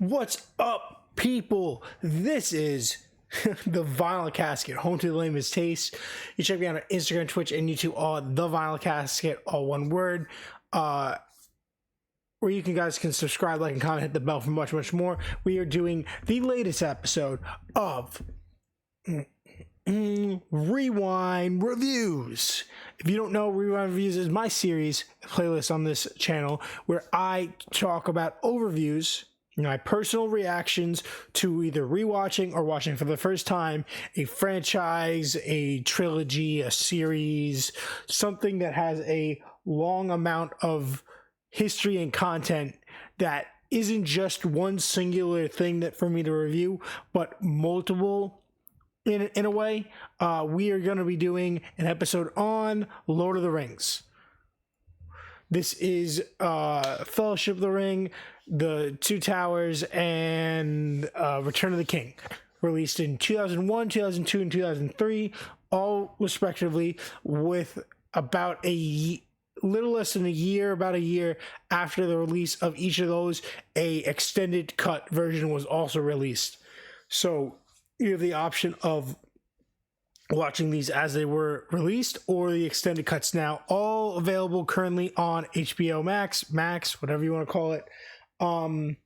What's up, people? This is the Vinyl Casket, home to the lamest taste. You check me out on Instagram, Twitch, and YouTube, all the Vinyl Casket, all one word. Where you guys can subscribe, like, and comment, hit the bell for much, much more. We are doing the latest episode of Rewind Reviews. If you don't know, Rewind Reviews is my series playlist on this channel where I talk about overviews, my personal reactions to either rewatching or watching for the first time a franchise, a trilogy, a series, something that has a long amount of history and content that isn't just one singular thing that for me to review, but multiple in a way. We are going to be doing an episode on Lord of the Rings. This is Fellowship of the Ring, The Two Towers, and Return of the King, released in 2001, 2002, and 2003, all respectively, with about little less than about a year after the release of each of those, a extended cut version was also released. So you have the option of watching these as they were released or the extended cuts now, all available currently on HBO Max, whatever you want to call it. I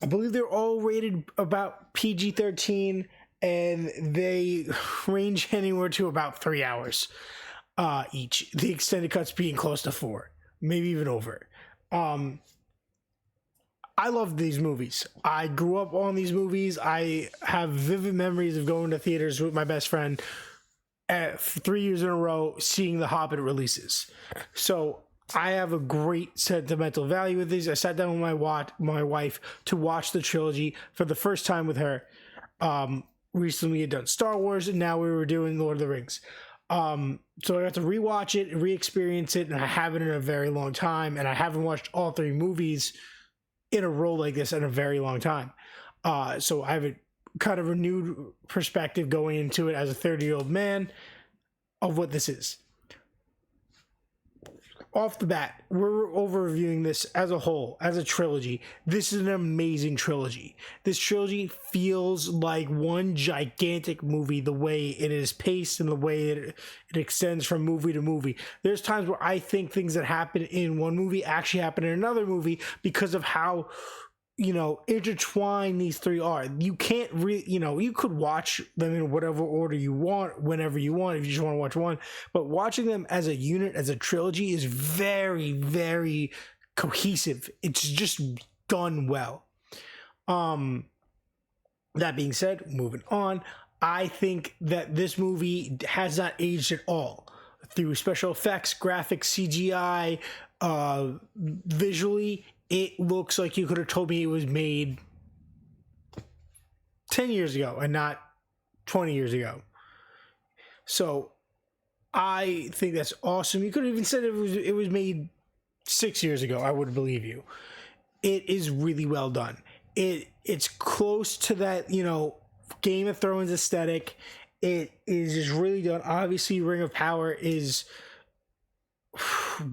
believe they're all rated about PG-13, and they range anywhere to about 3 hours each. The extended cuts being close to 4, maybe even over. I love these movies. I grew up on these movies. I have vivid memories of going to theaters with my best friend 3 years in a row, seeing the Hobbit releases. So I have a great sentimental value with these. I sat down with my wife to watch the trilogy for the first time with her. Recently we had done Star Wars, and now we were doing Lord of the Rings. So I got to rewatch it, re-experience it, and I haven't in a very long time, and I haven't watched all 3 movies in a row like this in a very long time. So I have a kind of renewed perspective going into it as a 30-year-old man of what this is. Off the bat, we're over-reviewing this as a whole, as a trilogy. This is an amazing trilogy. This trilogy feels like one gigantic movie, the way it is paced and the way it extends from movie to movie. There's times where I think things that happen in one movie actually happen in another movie because of how, intertwined these 3 are. You can't you could watch them in whatever order you want, whenever you want, if you just want to watch one, but watching them as a unit, as a trilogy, is very, very cohesive. It's just done well. That being said, moving on, I think that this movie has not aged at all through special effects, graphics, CGI, visually. It looks like you could have told me it was made 10 years ago and not 20 years ago. So I think that's awesome. You could have even said it was made 6 years ago. I would believe you. It is really well done. It's close to that, Game of Thrones aesthetic. It is just really done. Obviously, Ring of Power is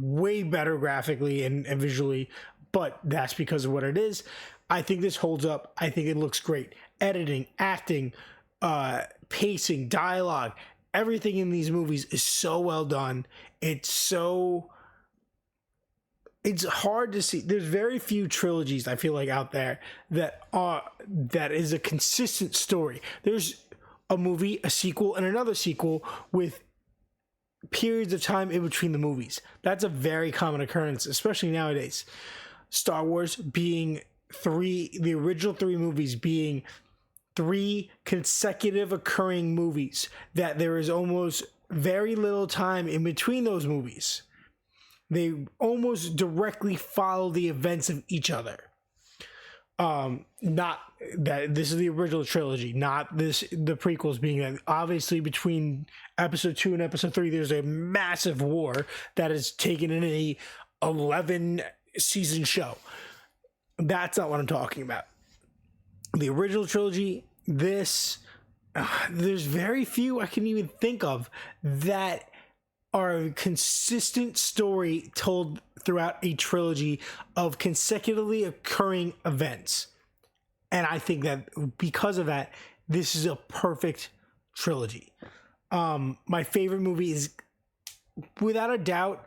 way better graphically and visually, but that's because of what it is. I think this holds up. I think it looks great. Editing, acting, pacing, dialogue, everything in these movies is so well done. It's hard to see. There's very few trilogies, I feel like, out there that is a consistent story. There's a movie, a sequel, and another sequel with periods of time in between the movies. That's a very common occurrence, especially nowadays. Star Wars being the original 3 movies being 3 consecutive occurring movies, that there is almost very little time in between those movies. They almost directly follow the events of each other. Not that this is the original trilogy, not the prequels being that. Obviously, between episode 2 and episode 3, there's a massive war that is taken in a 11 season show. That's not what I'm talking about. The original trilogy, there's very few I can even think of that are a consistent story told throughout a trilogy of consecutively occurring events. And I think that because of that, this is a perfect trilogy. My favorite movie is, without a doubt,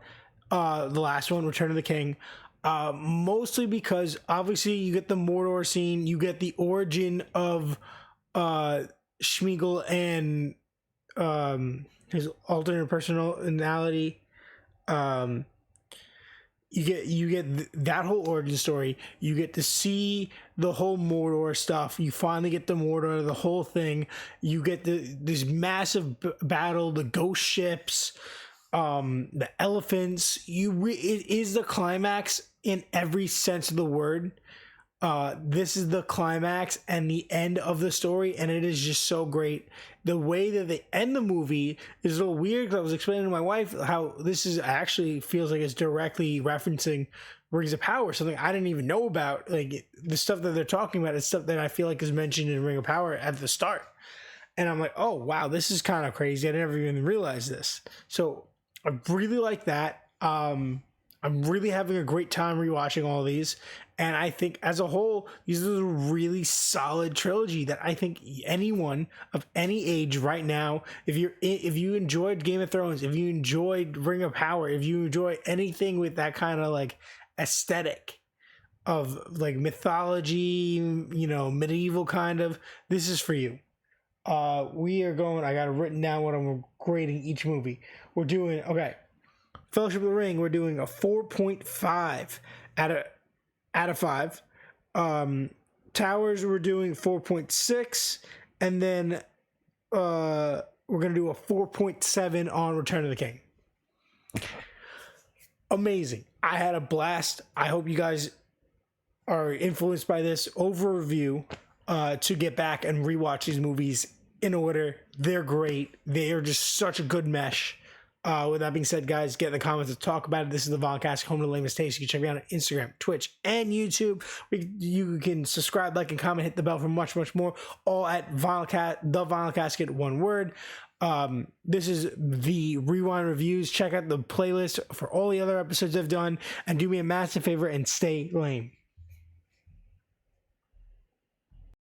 the last one, Return of the King. Mostly because obviously you get the Mordor scene, you get the origin of Schmeagol and his alternate personality. You get that whole origin story. You get to see the whole Mordor stuff. You finally get the Mordor, the whole thing. You get this massive battle, the ghost ships, the elephants. It is the climax in every sense of the word. This is the climax and the end of the story, and it is just so great. The way that they end the movie is a little weird, because I was explaining to my wife how this is actually feels like it's directly referencing Rings of Power, something I didn't even know about. Like, the stuff that they're talking about is stuff that I feel like is mentioned in Ring of Power at the start. And I'm like, oh, wow, this is kind of crazy. I never even realized this. So I really like that. I'm really having a great time rewatching all these. And I think as a whole, these are a really solid trilogy that I think anyone of any age right now, if you enjoyed Game of Thrones, if you enjoyed Ring of Power, if you enjoy anything with that kind of like aesthetic of like mythology, medieval kind of, this is for you. We are going, I got it written down what I'm grading each movie. We're doing, okay, Fellowship of the Ring, we're doing a 4.5 out of 5. Towers, we're doing 4.6, and then we're gonna do a 4.7 on Return of the King. Amazing. I had a blast. I hope you guys are influenced by this overview to get back and rewatch these movies in order. They're great. They are just such a good mesh. With that being said, guys, get in the comments to talk about it. This is the Vodcast, home to the lamest taste. You can check me out on Instagram, Twitch, and YouTube. You can subscribe, like, and comment, hit the bell for much, much more. All at Vinylcast, the Vinyl Casket, one word. This is the Rewind Reviews. Check out the playlist for all the other episodes I've done, and do me a massive favor and stay lame.